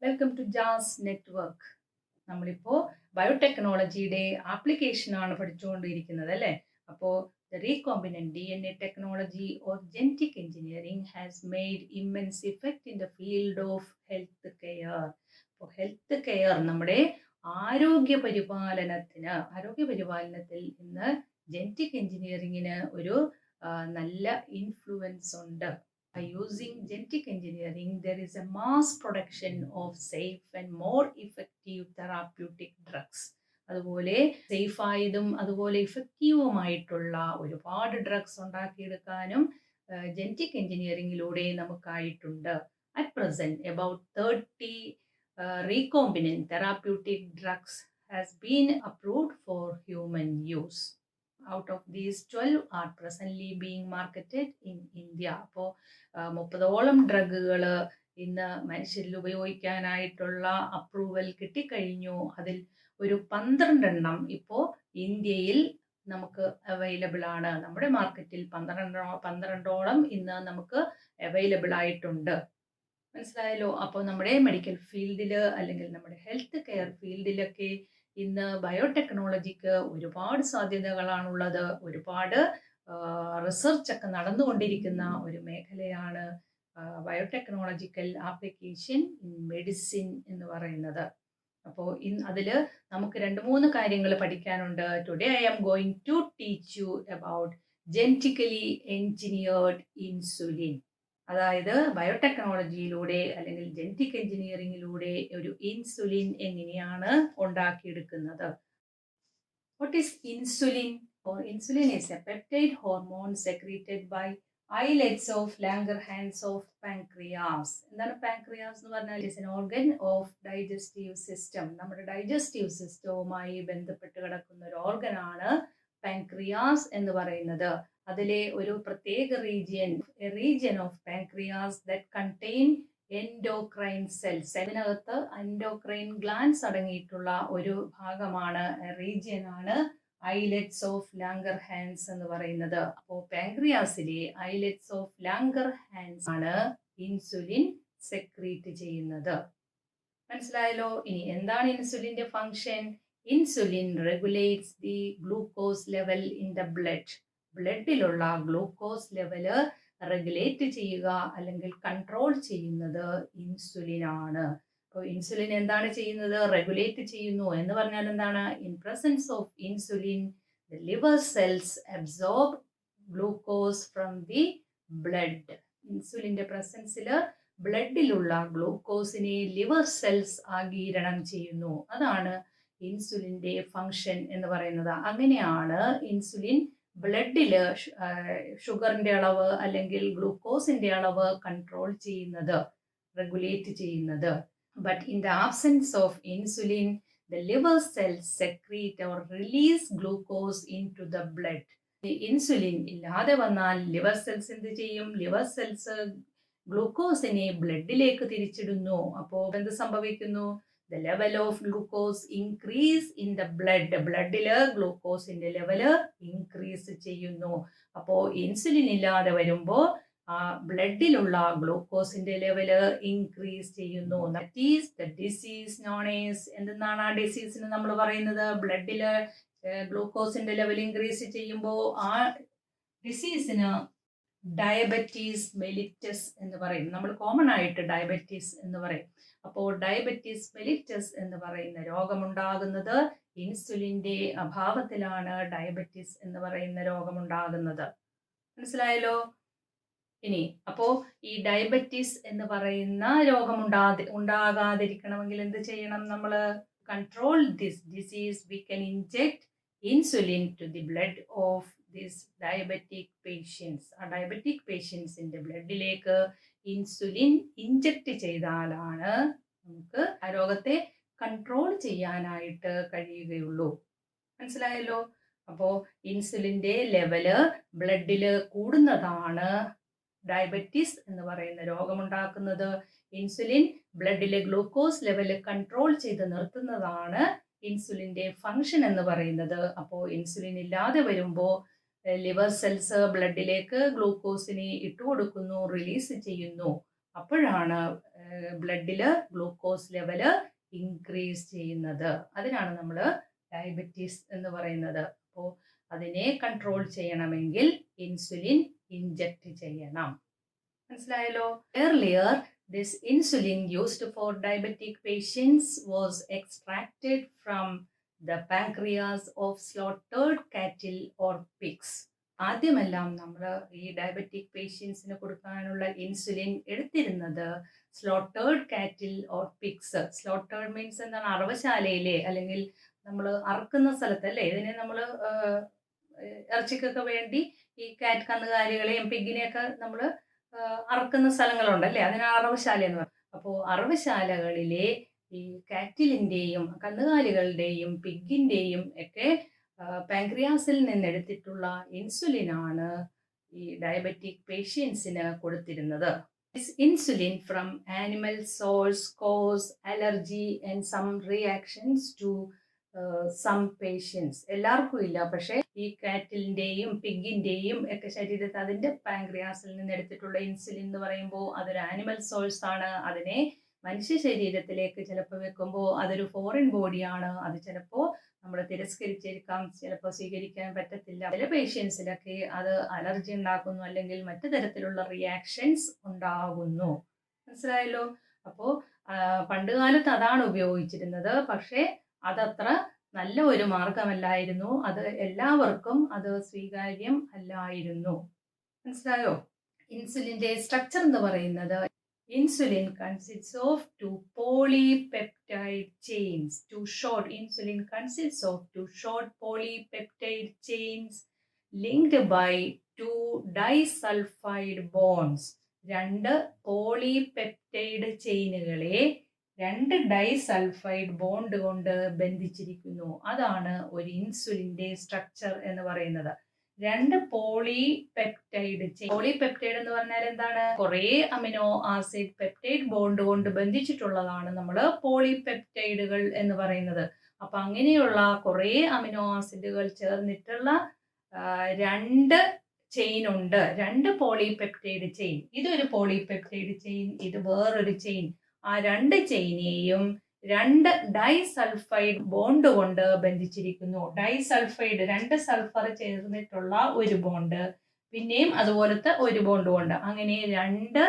Welcome to jazz network. നമ്മളിപ്പോൾ ബയോടെക്നോളജിയുടെ ആപ്ലിക്കേഷനാണ് പഠിച്ചുകൊണ്ടിരിക്കുന്നത് അല്ലേ. അപ്പോൾ the recombinant DNA technology or genetic engineering has made immense effect in the field of health care. അപ്പോൾ health care നമ്മുടെ ആരോഗ്യ പരിപാലനത്തിൽ ഇന്ന് ജെനറ്റിക് എഞ്ചിനീയറിങ്ങിന് ഒരു നല്ല ഇൻഫ്ലുവൻസ് ഉണ്ട്. By using genetic engineering, there is a mass production of safe and more effective therapeutic drugs. അതുപോലെ safe ആയതും അതുപോലെ ഇഫക്റ്റീവുമായിട്ടുള്ള ഒരുപാട് ഡ്രഗ്സ് ഉണ്ടാക്കിയെടുക്കാനും ജെനറ്റിക് എഞ്ചിനീയറിംഗിലൂടെ നമുക്കായിട്ടുണ്ട്. At present about 30 recombinant therapeutic drugs has been approved for human use. Out of these 12 are presently being marketed in India. അപ്പോൾ 30ഓളം ഡ്രഗുകൾ ഇന്ന് മനുഷ്യരിൽ ഉപയോഗിക്കാനായിട്ടുള്ള അപ്രൂവൽ കിട്ടിക്കഴിഞ്ഞു. അതിൽ ഒരു 12 ഇപ്പോൾ ഇന്ത്യയിൽ നമുക്ക് അവൈലബിൾ ആണ്. നമ്മുടെ മാർക്കറ്റിൽ 12ഓളം ഇന്ന് നമുക്ക് അവൈലബിൾ ആയിട്ടുണ്ട്. മനസ്സിലായല്ലോ. അപ്പോൾ നമ്മുടെ മെഡിക്കൽ ഫീൽഡിൽ അല്ലെങ്കിൽ നമ്മുടെ ഹെൽത്ത് കെയർ ഫീൽഡിലൊക്കെ ഇന്ന് ബയോടെക്നോളജിക്ക് ഒരുപാട് സാധ്യതകളാണുള്ളത്. ഒരുപാട് റിസർച്ച് ഒക്കെ നടന്നുകൊണ്ടിരിക്കുന്ന ഒരു മേഖലയാണ് ബയോടെക്നോളജിക്കൽ ആപ്ലിക്കേഷൻ ഇൻ മെഡിസിൻ എന്ന് പറയുന്നത്. അപ്പോൾ അതിൽ നമുക്ക് 2-3 കാര്യങ്ങൾ പഠിക്കാനുണ്ട്. Today I am going to teach you about genetically engineered insulin. അതായത് ബയോടെക്നോളജിയിലൂടെ അല്ലെങ്കിൽ ജെനറ്റിക് എഞ്ചിനീയറിംഗിലൂടെ ഒരു ഇൻസുലിൻ എങ്ങനെയാണ് ഉണ്ടാക്കിയെടുക്കുന്നത്. What is insulin? Or insulin is a peptide hormone secreted by islets of Langerhans of pancreas. എന്താണ് പാൻക്രിയാസ് എന്ന് പറഞ്ഞാൽ? It is an organ of digestive system. നമ്മുടെ ഡൈജസ്റ്റീവ് സിസ്റ്റവുമായി ബന്ധപ്പെട്ട് കിടക്കുന്ന ഒരു ഓർഗനാണ് പാൻക്രിയാസ് എന്ന് പറയുന്നത്. അതിലെ ഒരു പ്രത്യേക region of pancreas that contain endocrine cells. അതിനകത്ത് എൻഡോക്രൈൻ ഗ്ലാൻസ് അടങ്ങിയിട്ടുള്ള ഒരു ഭാഗമാണ്, റീജിയനാണ് ഐലറ്റ്സ് ഓഫ് ലാംഗർഹാൻസ് എന്ന് പറയുന്നത്. അപ്പോൾ പാൻക്രിയാസിലെ ഐലറ്റ്സ് ഓഫ് ലാംഗർഹാൻസ് ആണ് ഇൻസുലിൻ സെക്രീറ്റ് ചെയ്യുന്നത്. മനസ്സിലായല്ലോ. ഇനി എന്താണ് ഇൻസുലിന്റെ function? Insulin regulates the glucose level in the ബ്ലഡിലുള്ള ഗ്ലൂക്കോസ് ലെവല് റെഗുലേറ്റ് ചെയ്യുക അല്ലെങ്കിൽ കൺട്രോൾ ചെയ്യുന്നത് ഇൻസുലിൻ ആണ്. അപ്പോൾ ഇൻസുലിൻ എന്താണ് ചെയ്യുന്നത്? റെഗുലേറ്റ് ചെയ്യുന്നു എന്ന് പറഞ്ഞാൽ എന്താണ്? In presence of insulin the liver cells absorb glucose from the blood. ഇൻസുലിന്റെ പ്രസൻസിൽ ബ്ലഡിലുള്ള ഗ്ലൂക്കോസിനെ ലിവർ സെൽസ് ആഗിരണം ചെയ്യുന്നു. അതാണ് ഇൻസുലിന്റെ ഫംഗ്ഷൻ എന്ന് പറയുന്നത്. അങ്ങനെയാണ് ഇൻസുലിൻ ബ്ലഡില് ഷുഗറിന്റെ അളവ് അല്ലെങ്കിൽ ഗ്ലൂക്കോസിന്റെ അളവ് കൺട്രോൾ ചെയ്യുന്നത്, റെഗുലേറ്റ് ചെയ്യുന്നത്. But in the absence of insulin the liver cells secrete or release glucose into the blood. Insulin ഇല്ലാതെ വന്നാൽ ലിവർ സെൽസ് എന്ത് ചെയ്യും? ലിവർ സെൽസ് ഗ്ലൂക്കോസിനെ ബ്ലഡിലേക്ക് തിരിച്ചിടുന്നു. അപ്പോൾ എന്ത് സംഭവിക്കുന്നു? The level of glucose increase in the blood. ബ്ലഡില് ഗ്ലൂക്കോസിന്റെ ലെവല് ഇൻക്രീസ് ചെയ്യുന്നു. അപ്പോൾ ഇൻസുലിൻ ഇല്ലാതെ വരുമ്പോൾ ബ്ലഡിലുള്ള ഗ്ലൂക്കോസിന്റെ ലെവല് ഇൻക്രീസ് ചെയ്യുന്നു. That is the disease known as, എന്തെന്നാണ് ആ ഡിസീസിന് നമ്മൾ പറയുന്നത്? ബ്ലഡില് ഗ്ലൂക്കോസിന്റെ ലെവൽ ഇൻക്രീസ് ചെയ്യുമ്പോൾ ആ ഡിസീസിന് ഡയബറ്റീസ് മെലിറ്റസ് എന്ന് പറയും. നമ്മൾ കോമൺ ആയിട്ട് ഡയബറ്റീസ് എന്ന് പറയും. അപ്പോൾ ഡയബറ്റീസ് മെലിറ്റസ് എന്ന് പറയുന്ന രോഗമുണ്ടാകുന്നത് ഇൻസുലിന്റെ അഭാവത്തിലാണ്. ഡയബറ്റീസ് എന്ന് പറയുന്ന രോഗമുണ്ടാകുന്നത്. മനസ്സിലായല്ലോ. ഇനി അപ്പോൾ ഈ ഡയബറ്റീസ് എന്ന് പറയുന്ന രോഗം ഉണ്ടാകാതിരിക്കണമെങ്കിൽ എന്ത് ചെയ്യണം? നമ്മൾ control this disease we can inject insulin to the blood of this diabetic patients. ആ ഡയബറ്റിക് പേഷ്യൻസിന്റെ ബ്ലഡിലേക്ക് ഇൻസുലിൻ ഇൻജെക്ട് ചെയ്താലാണ് നമുക്ക് ആ രോഗത്തെ കൺട്രോൾ ചെയ്യാനായിട്ട് കഴിയുകയുള്ളൂ. മനസ്സിലായല്ലോ. അപ്പോൾ ഇൻസുലിന്റെ ലെവല് ബ്ലഡില് കൂടുന്നതാണ് ഡയബറ്റീസ് എന്ന് പറയുന്ന രോഗമുണ്ടാക്കുന്നത്. ഇൻസുലിൻ ബ്ലഡിലെ ഗ്ലൂക്കോസ് ലെവല് കൺട്രോൾ ചെയ്ത് നിർത്തുന്നതാണ് ഇൻസുലിന്റെ ഫംഗ്ഷൻ എന്ന് പറയുന്നത്. അപ്പോൾ ഇൻസുലിൻ ഇല്ലാതെ വരുമ്പോൾ ലിവർ സെൽസ് ബ്ലഡിലേക്ക് ഗ്ലൂക്കോസിനെ ഇട്ടുകൊടുക്കുന്നു, റിലീസ് ചെയ്യുന്നു. അപ്പോഴാണ് ബ്ലഡിൽ ഗ്ലൂക്കോസ് ലെവല് ഇൻക്രീസ് ചെയ്യുന്നത്. അതിനാണ് നമ്മൾ ഡയബറ്റീസ് എന്ന് പറയുന്നത്. അപ്പോൾ അതിനെ കൺട്രോൾ ചെയ്യണമെങ്കിൽ ഇൻസുലിൻ ഇൻജെക്റ്റ് ചെയ്യണം. മനസ്സിലായല്ലോ? Earlier, this insulin used for diabetic patients was extracted from the pancreas of slaughtered cattle or pigs. ആദ്യമെല്ലാം നമ്മൾ ഈ ഡയബറ്റിക് പേഷ്യൻസിന് കൊടുക്കാനുള്ള ഇൻസുലിൻ എടുത്തിരുന്നത് സ്ലോട്ടേർഡ് കാറ്റിൽ ഓർ പിഗ്സ്. സ്ലോട്ടേർഡ് മീൻസ് എന്താണ്? അറവശാലയിലെ അല്ലെങ്കിൽ നമ്മൾ അറക്കുന്ന സ്ഥലത്തല്ലേ ഇതിനെ നമ്മൾ ഇറച്ചിക്കൊക്കെ വേണ്ടി ഈ കാറ്റ് കന്നുകാലികളെയും പിഗിനെയൊക്കെ നമ്മൾ അറക്കുന്ന സ്ഥലങ്ങളുണ്ടല്ലേ, അതിനാണ് അറവശാല എന്ന് പറയുന്നത്. അപ്പോൾ അറവശാലകളിലെ ഈ കാറ്റിലിൻ്റെയും കന്നുകാലികളുടെയും പിഗിൻ്റെയും ഒക്കെ പാൻക്രിയാസിൽ നിന്നെടുത്തിട്ടുള്ള ഇൻസുലിനാണ് ഈ ഡയബറ്റിക് പേഷ്യൻസിന് കൊടുത്തിരുന്നത്. This insulin from animal source cause allergy and some reactions to some patients. എല്ലാവർക്കും ഇല്ല, പക്ഷേ ഈ കാറ്റിലിൻ്റെയും പിഗിൻ്റെയും ഒക്കെ ശരീരത്തിൽ അതിൻ്റെ പാൻക്രിയാസിൽ നിന്ന് എടുത്തിട്ടുള്ള ഇൻസുലിൻ എന്ന് പറയുമ്പോൾ അതൊരു ആനിമൽ സോഴ്സ് ആണ്. അതിനെ മനുഷ്യ ശരീരത്തിലേക്ക് ചിലപ്പോൾ വെക്കുമ്പോൾ അതൊരു ഫോറിൻ ബോഡിയാണ്. അത് ചിലപ്പോൾ നമ്മൾ തിരസ്കരിച്ചേക്കാം, ചിലപ്പോൾ സ്വീകരിക്കാൻ പറ്റത്തില്ല. ചില പേഷ്യൻസിലൊക്കെ അത് അലർജി ഉണ്ടാക്കുന്നു, അല്ലെങ്കിൽ മറ്റു തരത്തിലുള്ള റിയാക്ഷൻസ് ഉണ്ടാകുന്നു. മനസ്സിലായല്ലോ? അപ്പോൾ പണ്ട് കാലത്ത് അതാണ് ഉപയോഗിച്ചിരുന്നത്. പക്ഷേ അതത്ര നല്ല ഒരു മാർഗമല്ലായിരുന്നു. അത് എല്ലാവർക്കും അത് സ്വീകാര്യം അല്ലായിരുന്നു. മനസ്സിലായോ? ഇൻസുലിൻ്റെ സ്ട്രക്ചർ എന്ന് പറയുന്നത്, insulin consists of two polypeptide chains. Insulin consists of two short polypeptide chains linked by two disulfide bonds. രണ്ട് പോളിപെപ്റ്റൈഡ് ചെയിനുകളെ രണ്ട് ഡൈസൾഫൈഡ് ബോണ്ട് കൊണ്ട് ബന്ധിച്ചിരിക്കുന്നു. അതാണ് ഒരു ഇൻസുലിൻ്റെ സ്ട്രക്ചർ എന്ന് പറയുന്നത്. രണ്ട് പോളിപെപ്റ്റൈഡ് ചെയിൻ. പോളിപെപ്റ്റൈഡ് എന്ന് പറഞ്ഞാൽ എന്താണ്? കുറേ അമിനോ ആസിഡ് പെപ്റ്റൈഡ് ബോണ്ട് കൊണ്ട് ബന്ധിച്ചിട്ടുള്ളതാണ് നമ്മൾ പോളിപെപ്റ്റൈഡുകൾ എന്ന് പറയുന്നത്. അപ്പൊ അങ്ങനെയുള്ള കുറേ അമിനോ ആസിഡുകൾ ചേർന്നിട്ടുള്ള രണ്ട് ചെയിൻ ഉണ്ട്, രണ്ട് പോളിപെപ്റ്റൈഡ് ചെയിൻ. ഇതൊരു പോളിപെപ്റ്റൈഡ് ചെയിൻ, ഇത് വേറൊരു ചെയിൻ. ആ രണ്ട് ചെയിനെയും രണ്ട് ഡൈസൾഫൈഡ് ബോണ്ട് കൊണ്ട് ബന്ധിച്ചിരിക്കുന്നു. ഡൈസൾഫൈഡ്, രണ്ട് സൾഫർ ചേർന്നിട്ടുള്ള ഒരു ബോണ്ട്, പിന്നെയും അതുപോലത്തെ ഒരു ബോണ്ട് കൊണ്ട്, അങ്ങനെ രണ്ട്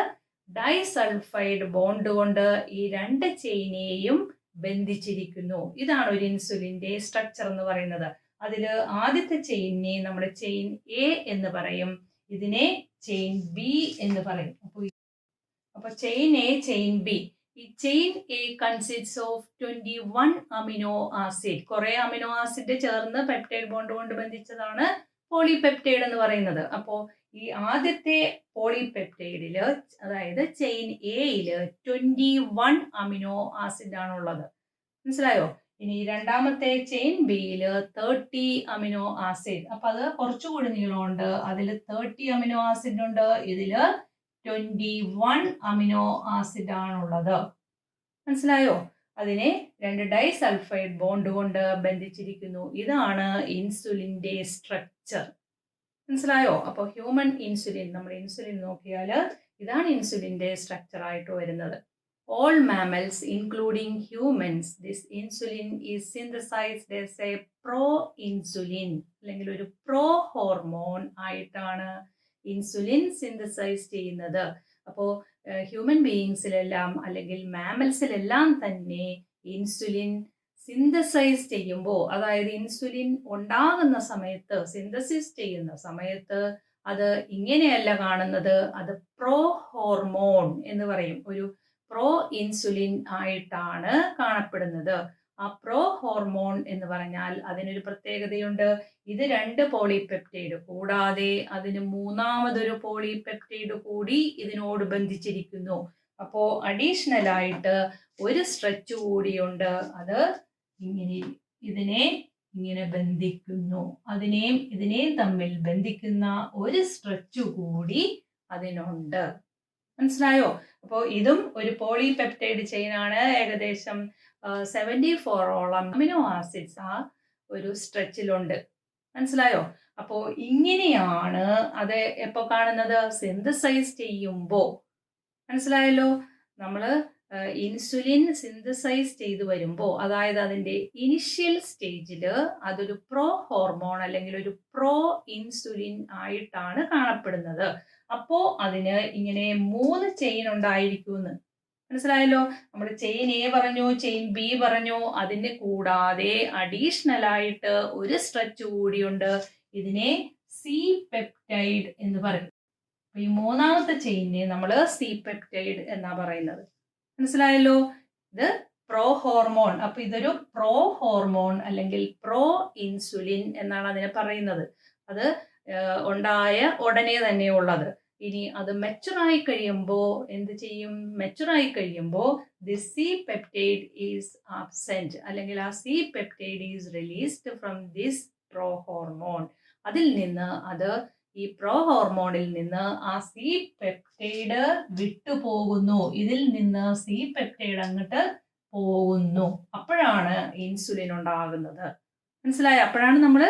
ഡൈസൾഫൈഡ് ബോണ്ട് കൊണ്ട് ഈ രണ്ട് ചെയിനെയും ബന്ധിച്ചിരിക്കുന്നു. ഇതാണ് ഒരു ഇൻസുലിൻ്റെ സ്ട്രക്ചർ എന്ന് പറയുന്നത്. അതിൽ ആദ്യത്തെ ചെയിനെ നമ്മൾ ചെയിൻ എ എന്ന് പറയും, ഇതിനെ ചെയിൻ ബി എന്ന് പറയും. അപ്പോൾ ചെയിൻ എ, ചെയിൻ ബി. ഈ chain A consist of 21 amino acid. കുറെ അമിനോ ആസിഡ് ചേർന്ന് പെപ്റ്റൈഡ് ബോണ്ട് കൊണ്ട് ബന്ധിച്ചതാണ് പോളിപെപ്റ്റൈഡ് എന്ന് പറയുന്നത്. അപ്പോൾ ഈ ആദ്യത്തെ പോളിപെപ്റ്റൈഡില്, അതായത് ചെയിൻ എയില് 21 അമിനോ ആസിഡ് ആണുള്ളത്. മനസ്സിലായോ? ഇനി രണ്ടാമത്തെ ചെയിൻ ബിയില് 30 അമിനോ ആസിഡ്. അപ്പൊ അത് കുറച്ചുകൂടി നീളമുണ്ട്, അതിൽ 30 അമിനോ ആസിഡ് ഉണ്ട്, ഇതില് 21 അമിനോ ആസിഡ് ആണുള്ളത്. മനസ്സിലായോ? അതിനെ രണ്ട് ഡൈസൾഫൈഡ് ബോണ്ട് കൊണ്ട് ബന്ധിച്ചിരിക്കുന്നു. ഇതാണ് ഇൻസുലിൻ്റെ സ്ട്രക്ചർ. മനസ്സിലായോ? അപ്പോൾ ഹ്യൂമൻ ഇൻസുലിൻ, നമ്മൾ ഇൻസുലിൻ നോക്കിയാൽ ഇതാണ് ഇൻസുലിൻ്റെ സ്ട്രക്ചർ ആയിട്ട് വരുന്നത്. All mammals, including humans, this insulin is synthesized as a pro-insulin, അല്ലെങ്കിൽ ഒരു പ്രോ ഹോർമോൺ ആയിട്ടാണ് ഇൻസുലിൻ സിന്തസൈസ് ചെയ്യുന്നത്. അപ്പോൾ ഹ്യൂമൻ ബീയിങ്സിലെല്ലാം അല്ലെങ്കിൽ മാമൽസിലെല്ലാം തന്നെ ഇൻസുലിൻ സിന്തസൈസ് ചെയ്യുമ്പോൾ, അതായത് ഇൻസുലിൻ ഉണ്ടാകുന്ന സമയത്ത്, സിന്തസിസ് ചെയ്യുന്ന സമയത്ത് അത് ഇങ്ങനെയല്ല കാണുന്നത്, അത് പ്രോ ഹോർമോൺ എന്ന് പറയും. ഒരു പ്രോ ഇൻസുലിൻ ആയിട്ടാണ് കാണപ്പെടുന്നത്. ആ പ്രോ ഹോർമോൺ എന്ന് പറഞ്ഞാൽ അതിനൊരു പ്രത്യേകതയുണ്ട്. ഇത് രണ്ട് പോളിപെപ്റ്റൈഡ് കൂടാതെ അതിന് മൂന്നാമതൊരു പോളിപെപ്റ്റൈഡ് കൂടി ഇതിനോട് ബന്ധിച്ചിരിക്കുന്നു. അപ്പോൾ അഡീഷണൽ ആയിട്ട് ഒരു സ്ട്രെച്ച് കൂടിയുണ്ട്. അത് ഇതിനെ ഇങ്ങനെ ബന്ധിക്കുന്നു. ഇതിനെയും തമ്മിൽ ബന്ധിക്കുന്ന ഒരു സ്ട്രെച്ച് കൂടി അതിനുണ്ട്. മനസ്സിലായോ? അപ്പോൾ ഇതും ഒരു പോളിപെപ്റ്റൈഡ് ചെയിൻ ആണ്. ഏകദേശം 74ഓളം അമിനോ ആസിഡ്സ് ആ ഒരു സ്ട്രെച്ചിലുണ്ട്. മനസ്സിലായോ? അപ്പോൾ ഇങ്ങനെയാണ് അത് എപ്പോൾ കാണുന്നത്? സിന്തസൈസ് ചെയ്യുമ്പോൾ. മനസ്സിലായല്ലോ. നമ്മൾ ഇൻസുലിൻ സിന്തസൈസ് ചെയ്ത് വരുമ്പോൾ, അതായത് അതിൻ്റെ ഇനിഷ്യൽ സ്റ്റേജിൽ അതൊരു പ്രോ ഹോർമോൺ അല്ലെങ്കിൽ ഒരു പ്രോ ഇൻസുലിൻ ആയിട്ടാണ് കാണപ്പെടുന്നത്. അപ്പോൾ അതിന് ഇങ്ങനെ 3 ചെയിൻ ഉണ്ടായിരിക്കുമെന്ന് മനസ്സിലായല്ലോ. നമ്മൾ ചെയിൻ എ പറഞ്ഞു, ചെയിൻ ബി പറഞ്ഞു, അതിന് കൂടാതെ അഡീഷണൽ ആയിട്ട് ഒരു സ്ട്രെച്ച് കൂടിയുണ്ട്. ഇതിനെ സി പെപ്റ്റൈഡ് എന്ന് പറയും. ഈ 3ാമത്തെ ചെയിനെ നമ്മൾ സി പെപ്റ്റൈഡ് എന്നാ പറയുന്നത്. മനസ്സിലായല്ലോ. ഇത് പ്രോ ഹോർമോൺ. അപ്പൊ ഇതൊരു പ്രോ ഹോർമോൺ അല്ലെങ്കിൽ പ്രോ ഇൻസുലിൻ എന്നാണ് അതിനെ പറയുന്നത്. അത് ഉണ്ടായ ഉടനെ തന്നെ ഉള്ളത്. ഇനി അത് മെച്ചുറായി കഴിയുമ്പോൾ എന്ത് ചെയ്യും? മെച്ചുറായി കഴിയുമ്പോൾ the C peptide is absent അല്ലെങ്കിൽ ആ C peptide is released from this pro hormone. അതിൽ നിന്ന് അത് ഈ പ്രോ ഹോർമോണിൽ നിന്ന് ആ സി പെപ്റ്റൈഡ് വിട്ടുപോകുന്നു. ഇതിൽ നിന്ന് സി പെപ്റ്റൈഡ് അങ്ങോട്ട് പോകുന്നു. അപ്പോഴാണ് ഇൻസുലിൻ ഉണ്ടാകുന്നത്. മനസ്സിലായോ? അപ്പോഴാണ് നമ്മൾ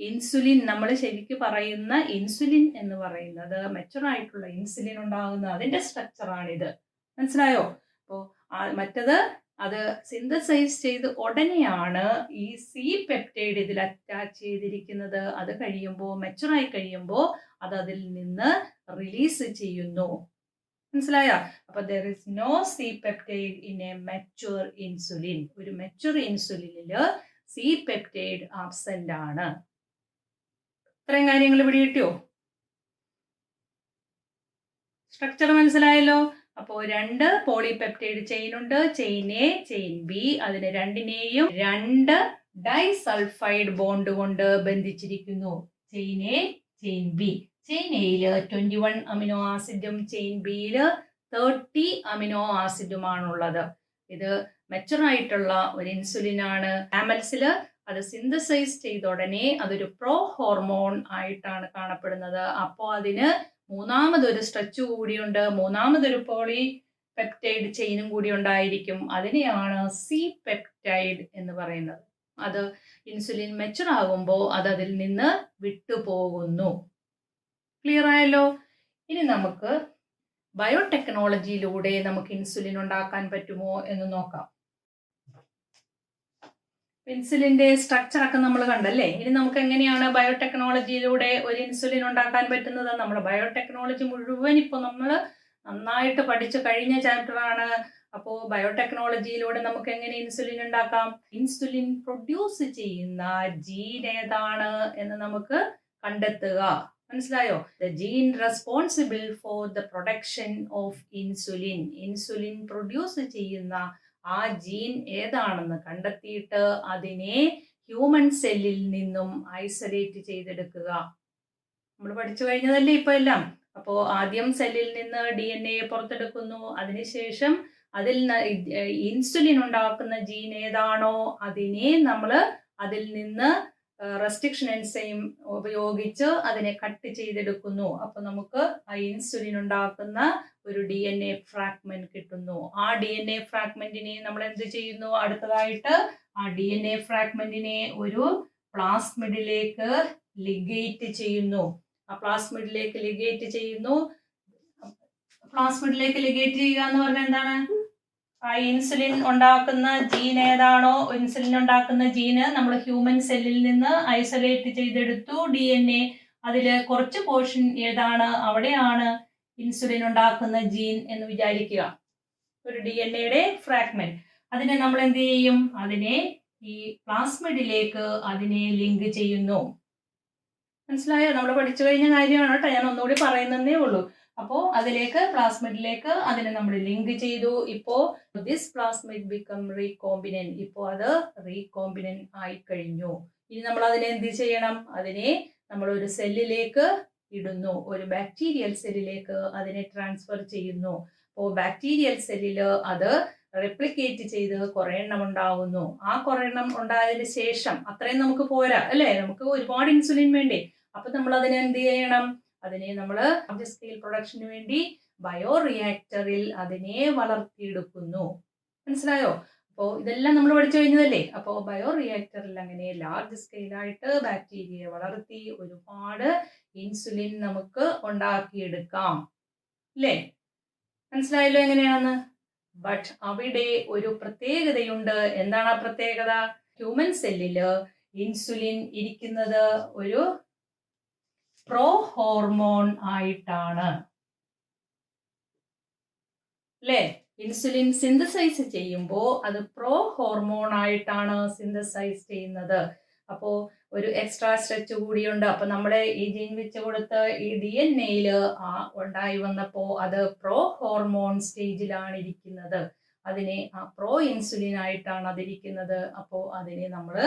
ഇൻസുലിൻ, നമ്മൾ ശരിക്കും പറയുന്ന ഇൻസുലിൻ എന്ന് പറയുന്നത് മെച്ചുറായിട്ടുള്ള ഇൻസുലിൻ ഉണ്ടാകുന്ന അതിന്റെ സ്ട്രക്ചറാണിത്. മനസ്സിലായോ? അപ്പോൾ മറ്റത് അത് സിന്തസൈസ് ചെയ്ത് ഉടനെയാണ് ഈ സി പെപ്റ്റൈഡ് ഇതിൽ അറ്റാച്ച് ചെയ്തിരിക്കുന്നത്. അത് കഴിയുമ്പോൾ, മെച്ചുറായി കഴിയുമ്പോൾ അത് അതിൽ നിന്ന് റിലീസ് ചെയ്യുന്നു. മനസ്സിലായോ? അപ്പൊ there is no C peptide in a mature insulin. ഒരു മെച്ചുവർ ഇൻസുലിനില് സി പെപ്റ്റൈഡ് ആബ്സെന്റ് ആണ്. ഇത്രയും കാര്യങ്ങൾ ഇവിടെ കിട്ടിയോ? സ്ട്രക്ചർ മനസ്സിലായല്ലോ. അപ്പോൾ 2 പോളിപെപ്റ്റൈഡ് ചെയിൻ ഉണ്ട്. Chain A, chain B. അതിന് രണ്ടിനെയും 2 ഡൈസൾഫൈഡ് ബോണ്ട് കൊണ്ട് ബന്ധിച്ചിരിക്കുന്നു. Chain A, chain B. Chain എയിൽ 21 അമിനോ ആസിഡും ചെയിൻ ബിയിൽ 30 അമിനോ ആസിഡുമാണുള്ളത്. ഇത് മെച്ചുറായിട്ടുള്ള ഒരു ഇൻസുലിൻ ആണ്. മാമൽസിൽ അത് സിന്തസൈസ് ചെയ്ത ഉടനെ അതൊരു പ്രോ ഹോർമോൺ ആയിട്ടാണ് കാണപ്പെടുന്നത്. അപ്പോൾ അതിന് 3ാമതൊരു സ്ട്രെച്ച് കൂടിയുണ്ട്. 3ാമതൊരു പോളി പെപ്റ്റൈഡ് ചെയിനും കൂടി ഉണ്ടായിരിക്കും. അതിനെയാണ് സി പെപ്റ്റൈഡ് എന്ന് പറയുന്നത്. അത് ഇൻസുലിൻ മെച്ചുർ ആകുമ്പോൾ അത് അതിൽ നിന്ന് വിട്ടുപോകുന്നു. ക്ലിയർ ആയല്ലോ. ഇനി നമുക്ക് ബയോടെക്നോളജിയിലൂടെ നമുക്ക് ഇൻസുലിൻ ഉണ്ടാക്കാൻ പറ്റുമോ എന്ന് നോക്കാം. ഇൻസുലിന്റെ സ്ട്രക്ചർ ഒക്കെ നമ്മൾ കണ്ടല്ലേ. ഇനി നമുക്ക് എങ്ങനെയാണ് ബയോടെക്നോളജിയിലൂടെ ഒരു ഇൻസുലിൻ ഉണ്ടാക്കാൻ പറ്റുന്നത്? നമ്മൾ ബയോടെക്നോളജി മുഴുവൻ ഇപ്പോൾ നമ്മൾ നന്നായിട്ട് പഠിച്ചു കഴിഞ്ഞ ചാപ്റ്ററാണ്. അപ്പോൾ ബയോടെക്നോളജിയിലൂടെ നമുക്ക് എങ്ങനെ ഇൻസുലിൻ ഉണ്ടാക്കാം? ഇൻസുലിൻ പ്രൊഡ്യൂസ് ചെയ്യുന്ന ജീൻ ഏതാണ് എന്ന് നമുക്ക് കണ്ടെത്തുക. മനസ്സിലായോ? The gene responsible for the production of insulin. Insulin produce ചെയ്യുന്ന ആ ജീൻ ഏതാണെന്ന് കണ്ടെത്തിയിട്ട് അതിനെ ഹ്യൂമൻ സെല്ലിൽ നിന്നും ഐസൊലേറ്റ് ചെയ്തെടുക്കുക. നമ്മൾ പഠിച്ചു കഴിഞ്ഞതല്ലേ ഇപ്പൊ എല്ലാം. അപ്പോൾ ആദ്യം സെല്ലിൽ നിന്ന് DNA പുറത്തെടുക്കുന്നു. അതിനുശേഷം അതിൽ ഇൻസുലിൻ ഉണ്ടാക്കുന്ന ജീൻ ഏതാണോ അതിനെ നമ്മൾ അതിൽ നിന്ന് റെസ്ട്രിക്ഷൻ എൻസൈം ഉപയോഗിച്ച് അതിനെ കട്ട് ചെയ്തെടുക്കുന്നു. അപ്പൊ നമുക്ക് ആ ഇൻസുലിൻ ഉണ്ടാക്കുന്ന ഒരു DNA ഫ്രാഗ്മെന്റ് കിട്ടുന്നു. ആ DNA ഫ്രാഗ്മെന്റിനെ നമ്മൾ എന്ത് ചെയ്യുന്നു? അടുത്തതായിട്ട് ആ DNA ഫ്രാഗ്മെന്റിനെ ഒരു പ്ലാസ്മിഡിലേക്ക് ലിഗേറ്റ് ചെയ്യുന്നു. ആ പ്ലാസ്മിഡിലേക്ക് ലിഗേറ്റ് ചെയ്യുന്നു. പ്ലാസ്മിഡിലേക്ക് ലിഗേറ്റ് ചെയ്യുക എന്ന് പറഞ്ഞാൽ എന്താണ്? ആ ഇൻസുലിൻ ഉണ്ടാക്കുന്ന ജീൻ ഏതാണോ, ഇൻസുലിൻ ഉണ്ടാക്കുന്ന ജീന് നമ്മൾ ഹ്യൂമൻ സെല്ലിൽ നിന്ന് ഐസൊലേറ്റ് ചെയ്തെടുത്തു. DNA അതില് കുറച്ച് പോർഷൻ ഏതാണ്, അവിടെയാണ് ഇൻസുലിൻ ഉണ്ടാക്കുന്ന ജീൻ എന്ന് വിചാരിക്കുക. ഒരു DNAയുടെ ഫ്രാഗ്മെന്റ്. അതിനെ നമ്മൾ എന്ത് ചെയ്യും? അതിനെ ഈ പ്ലാസ്മിഡിലേക്ക് അതിനെ ലിങ്ക് ചെയ്യുന്നു. മനസ്സിലായോ? നമ്മൾ പഠിച്ചു കഴിഞ്ഞ കാര്യമാണ് കേട്ടോ, ഞാൻ ഒന്നുകൂടി പറയുന്നതേ ഉള്ളൂ. അപ്പോൾ അതിലേക്ക് പ്ലാസ്മിഡിലേക്ക് അതിനെ നമ്മൾ ലിങ്ക് ചെയ്തു. ഇപ്പോൾ ദിസ് പ്ലാസ്മിഡ് ബിക്കം റീകോമ്പിനന്റ്. ഇപ്പോൾ അത് റീകോമ്പിനന്റ് ആയി കഴിഞ്ഞു. ഇനി നമ്മൾ അതിനെ എന്ത് ചെയ്യണം? അതിനെ നമ്മൾ ഒരു സെല്ലിലേക്ക് ഇടുന്നു. ഒരു ബാക്ടീരിയൽ സെല്ലിലേക്ക് അതിനെ ട്രാൻസ്ഫർ ചെയ്യുന്നു. അപ്പോൾ ബാക്ടീരിയൽ സെല്ലില് അത് റെപ്ലിക്കേറ്റ് ചെയ്ത് കുറെ എണ്ണം ഉണ്ടാവുന്നു. ആ കുറെ എണ്ണം ഉണ്ടായതിനു ശേഷം അത്രയും നമുക്ക് പോരാ അല്ലേ, നമുക്ക് ഒരുപാട് ഇൻസുലിൻ വേണ്ടേ. അപ്പൊ നമ്മൾ അതിനെ എന്ത് ചെയ്യണം? അതിനെ നമ്മൾ ലാർജ് സ്കെയിൽ പ്രൊഡക്ഷന് വേണ്ടി ബയോ റിയാക്ടറിൽ അതിനെ വളർത്തിയെടുക്കുന്നു. മനസ്സിലായോ? അപ്പോൾ ഇതെല്ലാം നമ്മൾ പഠിച്ചു കഴിഞ്ഞതല്ലേ. അപ്പോൾ ബയോ റിയാക്ടറിൽ അങ്ങനെ ലാർജ് സ്കെയിലായിട്ട് ബാക്ടീരിയയെ വളർത്തി ഒരുപാട് ഇൻസുലിൻ നമുക്ക് ഉണ്ടാക്കിയെടുക്കാം അല്ലേ. മനസ്സിലായല്ലോ എങ്ങനെയാണെന്ന്. ബട്ട് അവിടെ ഒരു പ്രത്യേകതയുണ്ട്. എന്താണ് ആ പ്രത്യേകത? ഹ്യൂമൻ സെല്ലില് ഇൻസുലിൻ ഇരിക്കുന്നത് ഒരു പ്രോ ഹോർമോൺ ആയിട്ടാണ്. അല്ലേ? ഇൻസുലിൻ സിന്തസൈസ് ചെയ്യുമ്പോൾ അത് പ്രോ ഹോർമോൺ ആയിട്ടാണ് സിന്തസൈസ് ചെയ്യുന്നത്. അപ്പോൾ ഒരു എക്സ്ട്രാ സ്ട്രെച്ച് കൂടിയുണ്ട്. അപ്പൊ നമ്മുടെ ഈ ജീൻ വെച്ച് കൊടുത്ത് ഈ DNA ഉണ്ടായി വന്നപ്പോൾ അത് പ്രോ ഹോർമോൺ സ്റ്റേജിലാണ് ഇരിക്കുന്നത്. അതിനെ പ്രോ ഇൻസുലിൻ ആയിട്ടാണ് അതിരിക്കുന്നത്. അപ്പോൾ അതിനെ നമ്മൾ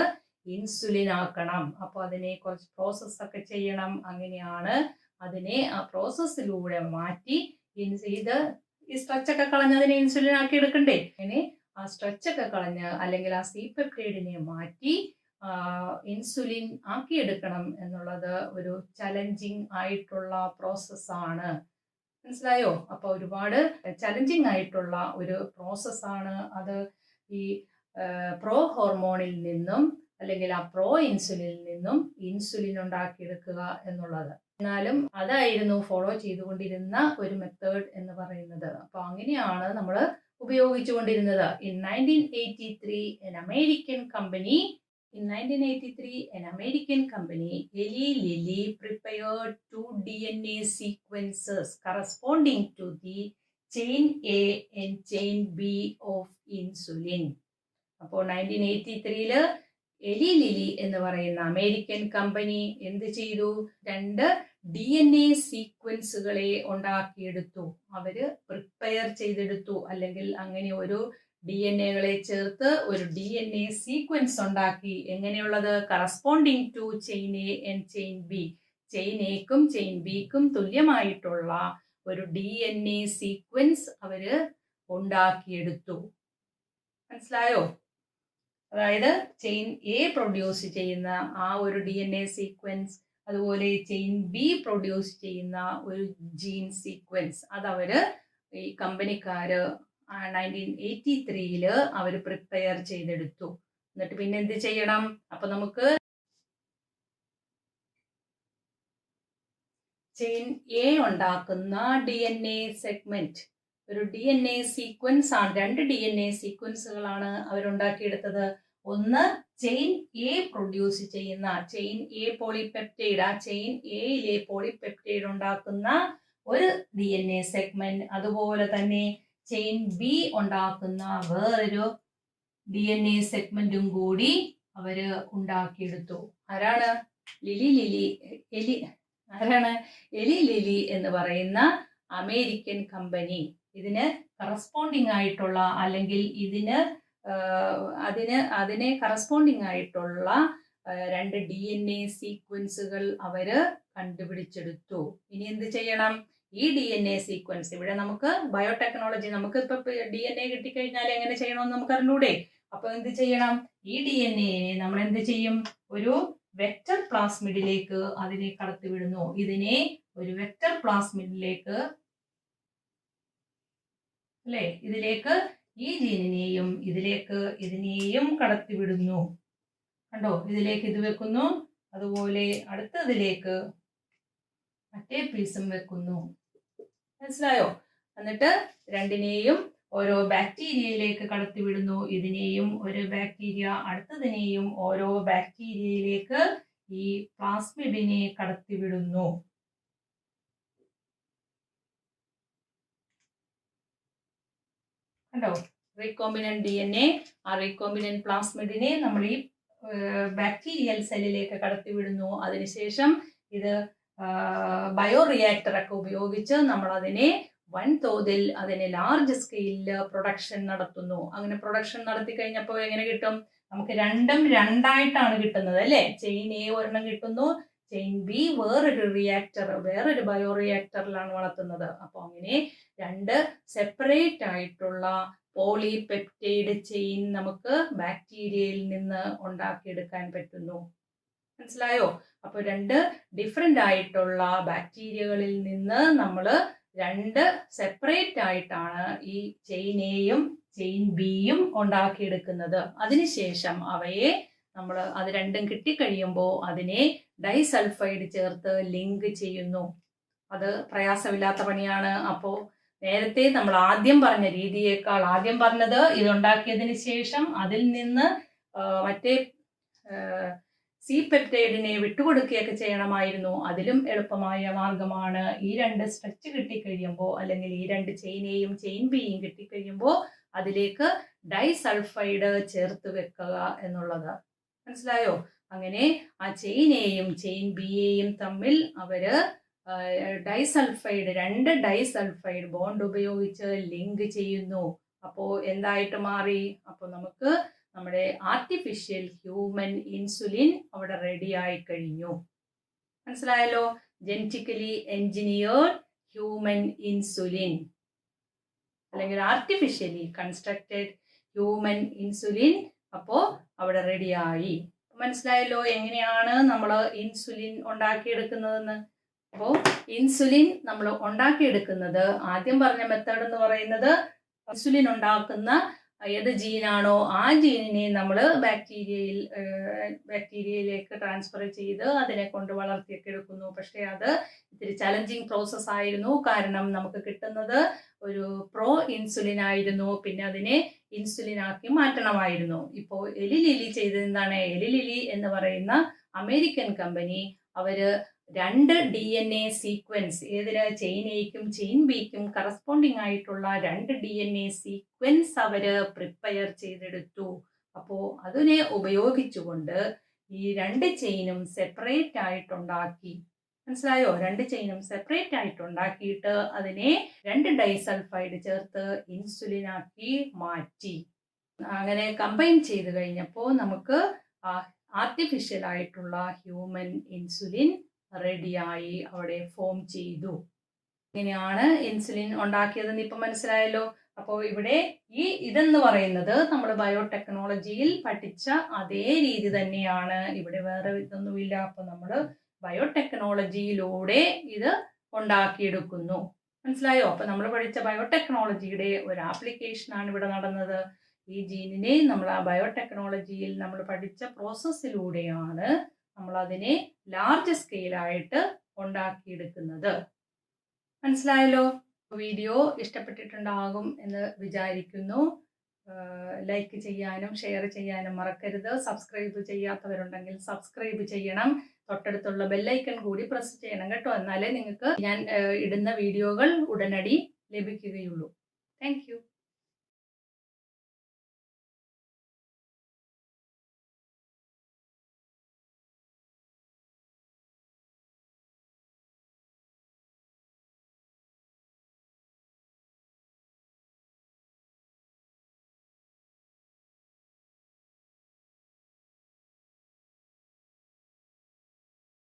ഇൻസുലിൻ ആക്കണം. അപ്പോൾ അതിനെ കുറച്ച് പ്രോസസ് ഒക്കെ ചെയ്യണം. അങ്ങനെയാണ് അതിനെ ആ പ്രോസസ്സിലൂടെ മാറ്റി ഇത് ഈ സ്ട്രെച്ചൊക്കെ കളഞ്ഞ് അതിനെ ഇൻസുലിൻ ആക്കി എടുക്കണ്ടേ. അങ്ങനെ ആ സ്ട്രെച്ചൊക്കെ കളഞ്ഞ് അല്ലെങ്കിൽ ആ സി പെപ്റ്റൈഡിനെ മാറ്റി ഇൻസുലിൻ ആക്കിയെടുക്കണം എന്നുള്ളത് ഒരു ചലഞ്ചിങ് ആയിട്ടുള്ള പ്രോസസ്സാണ്. മനസ്സിലായോ? അപ്പൊ ഒരുപാട് ചലഞ്ചിങ് ആയിട്ടുള്ള ഒരു പ്രോസസ്സാണ് അത്. ഈ പ്രോ ഹോർമോണിൽ നിന്നും അല്ലെങ്കിൽ ആ പ്രോ ഇൻസുലിനിൽ നിന്നും ഇൻസുലിൻ ഉണ്ടാക്കിയെടുക്കുക എന്നുള്ളത്. എന്നാലും അതായിരുന്നു ഫോളോ ചെയ്തുകൊണ്ടിരുന്ന ഒരു മെത്തേഡ് എന്ന് പറയുന്നത്. അപ്പൊ അങ്ങനെയാണ് നമ്മൾ ഉപയോഗിച്ചുകൊണ്ടിരുന്നത്. In 1983, an American company, Eli Lilly, prepared 2 DNA sequences corresponding to the chain A and chain B of insulin. അപ്പോൾ 1983 എലി ലിലി എന്ന് പറയുന്ന അമേരിക്കൻ കമ്പനി എന്ത് ചെയ്തു? 2 DNA സീക്വൻസുകളെ ഉണ്ടാക്കിയെടുത്തു. അവര് പ്രിപ്പയർ ചെയ്തെടുത്തു. അല്ലെങ്കിൽ അങ്ങനെ ഒരു DNA ചേർത്ത് ഒരു DNA സീക്വൻസ് ഉണ്ടാക്കി. എങ്ങനെയുള്ളത്? Corresponding to chain A and chain B. Chain എക്കും ചെയിൻ ബിക്കും തുല്യമായിട്ടുള്ള ഒരു DNA സീക്വൻസ് അവര് ഉണ്ടാക്കിയെടുത്തു. മനസ്സിലായോ? അതായത് ചെയിൻ എ പ്രൊഡ്യൂസ് ചെയ്യുന്ന ആ ഒരു DNA സീക്വൻസ്, അതുപോലെ ചെയിൻ ബി പ്രൊഡ്യൂസ് ചെയ്യുന്ന ഒരു ജീൻ സീക്വൻസ് അതവര് ഈ കമ്പനിക്കാര് 1983 അവർ പ്രിപ്പയർ ചെയ്തെടുത്തു. എന്നിട്ട് പിന്നെ എന്ത് ചെയ്യണം? അപ്പൊ നമുക്ക് ചെയിൻ എ ഉണ്ടാക്കുന്ന DNA സെഗ്മെന്റ് ഒരു DNA സീക്വൻസ് ആണ്. 2 DNA സീക്വൻസുകളാണ് അവരുണ്ടാക്കിയെടുത്തത്. ഒന്ന് ചെയിൻ എ പ്രൊഡ്യൂസ് ചെയ്യുന്ന ചെയിൻ എ പോളിപെപ്റ്റൈഡ്, ആ ചെയിൻ എയിലെ പോളിപെപ്റ്റൈഡ് ഉണ്ടാക്കുന്ന ഒരു DNA സെഗ്മെന്റ്. അതുപോലെ തന്നെ ചെയിൻ ബി ഉണ്ടാക്കുന്ന വേറൊരു DNA സെഗ്മെന്റും കൂടി അവര് ഉണ്ടാക്കിയെടുത്തു. ആരാണ്? എലി ലിലി എന്ന് പറയുന്ന അമേരിക്കൻ കമ്പനി. ഇതിന് കറസ്പോണ്ടിങ് ആയിട്ടുള്ള അല്ലെങ്കിൽ അതിനെ കറസ്പോണ്ടിങ് ആയിട്ടുള്ള 2 DNA സീക്വൻസുകൾ അവര് കണ്ടുപിടിച്ചെടുത്തു. ഇനി എന്ത് ചെയ്യണം? ഈ DNA സീക്വൻസ് ഇവിടെ നമുക്ക് ബയോടെക്നോളജി, നമുക്ക് ഇപ്പൊ DNA കിട്ടിക്കഴിഞ്ഞാൽ എങ്ങനെ ചെയ്യണമെന്ന് നമുക്ക് അറിഞ്ഞൂടെ. അപ്പൊ എന്ത് ചെയ്യണം? ഈ DNA നമ്മൾ എന്ത് ചെയ്യും? ഒരു വെക്റ്റർ പ്ലാസ്മിഡിലേക്ക് അതിനെ കടത്തിവിടുന്നു. ഇതിനെ ഒരു വെക്റ്റർ പ്ലാസ്മിഡിലേക്ക്, അല്ലെ, ഇതിലേക്ക് ഈ ജീനിനെയും ഇതിനെയും കടത്തിവിടുന്നു. കണ്ടോ? ഇതിലേക്ക് ഇത് വെക്കുന്നു, അതുപോലെ അടുത്തതിലേക്ക് മറ്റേ പീസും വെക്കുന്നു. മനസ്സിലായോ? എന്നിട്ട് രണ്ടിനെയും ഓരോ ബാക്ടീരിയയിലേക്ക് കടത്തിവിടുന്നു. ഇതിനെയും ഒരു ബാക്ടീരിയ, അടുത്തതിനെയും ഓരോ ബാക്ടീരിയയിലേക്ക് ഈ പ്ലാസ്മിഡിനെ കടത്തിവിടുന്നു. കണ്ടോ? റീകോമ്പിനന്റ് DNA, ആ റീകോമ്പിനന്റ് പ്ലാസ്മിഡിനെ നമ്മൾ ഈ ബാക്ടീരിയൽ സെല്ലിലേക്ക് കടത്തിവിടുന്നു. അതിനുശേഷം ഇത് ബയോറിയാക്ടർ ഒക്കെ ഉപയോഗിച്ച് നമ്മൾ അതിനെ വൻതോതിൽ അതിനെ ലാർജ് സ്കെയിലില് പ്രൊഡക്ഷൻ നടത്തുന്നു. അങ്ങനെ പ്രൊഡക്ഷൻ നടത്തി കഴിഞ്ഞപ്പോൾ എങ്ങനെ കിട്ടും? നമുക്ക് രണ്ടും രണ്ടായിട്ടാണ് കിട്ടുന്നത്, അല്ലേ? ചെയിൻ എ ഒരെണ്ണം കിട്ടുന്നു, ചെയിൻ ബി വേറൊരു ബയോറിയാക്ടറിലാണ് വളർത്തുന്നത്. അപ്പൊ അങ്ങനെ 2 സെപ്പറേറ്റ് ആയിട്ടുള്ള പോളിപെപ്റ്റൈഡ് ചെയിൻ നമുക്ക് ബാക്ടീരിയയിൽ നിന്ന് ഉണ്ടാക്കിയെടുക്കാൻ പറ്റുന്നു. മനസ്സിലായോ? അപ്പൊ 2 ഡിഫറെന്റ് ആയിട്ടുള്ള ബാക്ടീരിയകളിൽ നിന്ന് നമ്മൾ 2 സെപ്പറേറ്റ് ആയിട്ടാണ് ഈ ചെയിൻ എയും ചെയിൻ ബിയും ഉണ്ടാക്കിയെടുക്കുന്നത്. അതിനുശേഷം അവയെ നമ്മൾ അത് രണ്ടും കിട്ടിക്കഴിയുമ്പോൾ അതിനെ ഡൈസൾഫൈഡ് ചേർത്ത് ലിങ്ക് ചെയ്യുന്നു. അത് പ്രയാസമില്ലാത്ത പണിയാണ്. അപ്പോൾ നേരത്തെ നമ്മൾ ആദ്യം പറഞ്ഞ രീതിയേക്കാൾ ആദ്യം പറഞ്ഞത് ഇതുണ്ടാക്കിയതിന് ശേഷം അതിൽ നിന്ന് മറ്റേ സി പെപ്റ്റൈഡിനെ വിട്ടുകൊടുക്കുകയൊക്കെ ചെയ്യണമായിരുന്നു. അതിലും എളുപ്പമായ മാർഗമാണ് ഈ 2 സ്ട്രെച്ച് കിട്ടിക്കഴിയുമ്പോൾ, അല്ലെങ്കിൽ ഈ 2 ചെയിൻ ചെയിൻ ബിയും കിട്ടിക്കഴിയുമ്പോൾ അതിലേക്ക് ഡൈസൾഫൈഡ് ചേർത്ത് വെക്കുക എന്നുള്ളത്. മനസ്സിലായോ? അങ്ങനെ ആ ചെയിൻ ചെയിൻ ബിയെയും തമ്മിൽ അവര് ഡൈസൾഫൈഡ് 2 ഡൈസൾഫൈഡ് ബോണ്ട് ഉപയോഗിച്ച് ലിങ്ക് ചെയ്യുന്നു. അപ്പോൾ എന്തായിട്ട് മാറി? അപ്പോൾ നമുക്ക് നമ്മുടെ ആർട്ടിഫിഷ്യൽ ഹ്യൂമൻ ഇൻസുലിൻ അവിടെ റെഡി ആയി കഴിഞ്ഞു. മനസ്സിലായല്ലോ? ജനറ്റിക്കലി എൻജിനീയർഡ് ഹ്യൂമൻ ഇൻസുലിൻ അല്ലെങ്കിൽ ആർട്ടിഫിഷ്യലി കൺസ്ട്രക്റ്റഡ് ഹ്യൂമൻ ഇൻസുലിൻ അപ്പോൾ അവിടെ റെഡിയായി. മനസ്സിലായല്ലോ എങ്ങനെയാണ് നമ്മൾ ഇൻസുലിൻ ഉണ്ടാക്കിയെടുക്കുന്നതെന്ന്? അപ്പോൾ ഇൻസുലിൻ നമ്മൾ ഉണ്ടാക്കിയെടുക്കുന്നത് ആദ്യം പറഞ്ഞ മെത്തേഡ് എന്ന് പറയുന്നത്, ഇൻസുലിൻ ഉണ്ടാക്കുന്ന ഏത് ജീനാണോ ആ ജീനിനെ നമ്മൾ ബാക്ടീരിയയിലേക്ക് ട്രാൻസ്ഫർ ചെയ്ത് അതിനെ കൊണ്ട് വളർത്തിയൊക്കെ എടുക്കുന്നു. പക്ഷേ അത് ഇത്തിരി ചലഞ്ചിങ് പ്രോസസ് ആയിരുന്നു. കാരണം നമുക്ക് കിട്ടുന്നത് ഒരു പ്രോ ഇൻസുലിൻ ആയിരുന്നു. പിന്നെ അതിനെ ഇൻസുലിനാക്കി മാറ്റണമായിരുന്നു. ഇപ്പോൾ എലി ലിലി ചെയ്തത് എന്താണ്? എലി ലിലി എന്ന് പറയുന്ന അമേരിക്കൻ കമ്പനി അവര് 2 DNA സീക്വൻസ്, ഏതിന്? ചെയിൻ എയ്ക്കും ചെയിൻ ബിക്കും കറസ്പോണ്ടിങ് ആയിട്ടുള്ള 2 DNA സീക്വൻസ് അവര് പ്രിപ്പയർ ചെയ്തെടുത്തു. അപ്പോൾ അതിനെ ഉപയോഗിച്ചുകൊണ്ട് ഈ 2 ചെയിനും സെപ്പറേറ്റ് ആയിട്ടുണ്ടാക്കി. മനസ്സിലായോ? 2 ചെയിനും സെപ്പറേറ്റ് ആയിട്ടുണ്ടാക്കിയിട്ട് അതിനെ 2 ഡൈസൾഫൈഡ് ചേർത്ത് ഇൻസുലിനാക്കി മാറ്റി. അങ്ങനെ കമ്പൈൻ ചെയ്ത് കഴിഞ്ഞപ്പോൾ നമുക്ക് ആർട്ടിഫിഷ്യൽ ആയിട്ടുള്ള ഹ്യൂമൻ ഇൻസുലിൻ റെഡിയായി അവിടെ ഫോം ചെയ്തു. ഇങ്ങനെയാണ് ഇൻസുലിൻ ഉണ്ടാക്കിയതെന്ന് ഇപ്പം മനസ്സിലായല്ലോ. അപ്പോൾ ഇവിടെ ഇതെന്ന് പറയുന്നത് നമ്മൾ ബയോടെക്നോളജിയിൽ പഠിച്ച അതേ രീതി തന്നെയാണ്. ഇവിടെ വേറെ ഇതൊന്നുമില്ല. അപ്പോൾ നമ്മൾ ബയോടെക്നോളജിയിലൂടെ ഇത് ഉണ്ടാക്കിയെടുക്കുന്നു. മനസ്സിലായോ? അപ്പോൾ നമ്മൾ പഠിച്ച ബയോടെക്നോളജിയുടെ ഒരു ആപ്ലിക്കേഷനാണ് ഇവിടെ നടന്നത്. ഈ ജീനിനെ നമ്മൾ ആ ബയോടെക്നോളജിയിൽ നമ്മൾ പഠിച്ച പ്രോസസ്സിലൂടെയാണ് നമ്മൾ അതിനെ ലാർജ് സ്കെയിലായിട്ട് ഉണ്ടാക്കിയെടുക്കുന്നത്. മനസ്സിലായല്ലോ? വീഡിയോ ഇഷ്ടപ്പെട്ടിട്ടുണ്ടാകും എന്ന് വിചാരിക്കുന്നു. ലൈക്ക് ചെയ്യാനും ഷെയർ ചെയ്യാനും മറക്കരുത്. സബ്സ്ക്രൈബ് ചെയ്യാത്തവരുണ്ടെങ്കിൽ സബ്സ്ക്രൈബ് ചെയ്യണം. തൊട്ടടുത്തുള്ള ബെല്ലൈക്കൺ കൂടി പ്രസ് ചെയ്യണം കേട്ടോ. എന്നാലേ നിങ്ങൾക്ക് ഞാൻ ഇടുന്ന വീഡിയോകൾ ഉടനടി ലഭിക്കുകയുള്ളൂ. Thank you.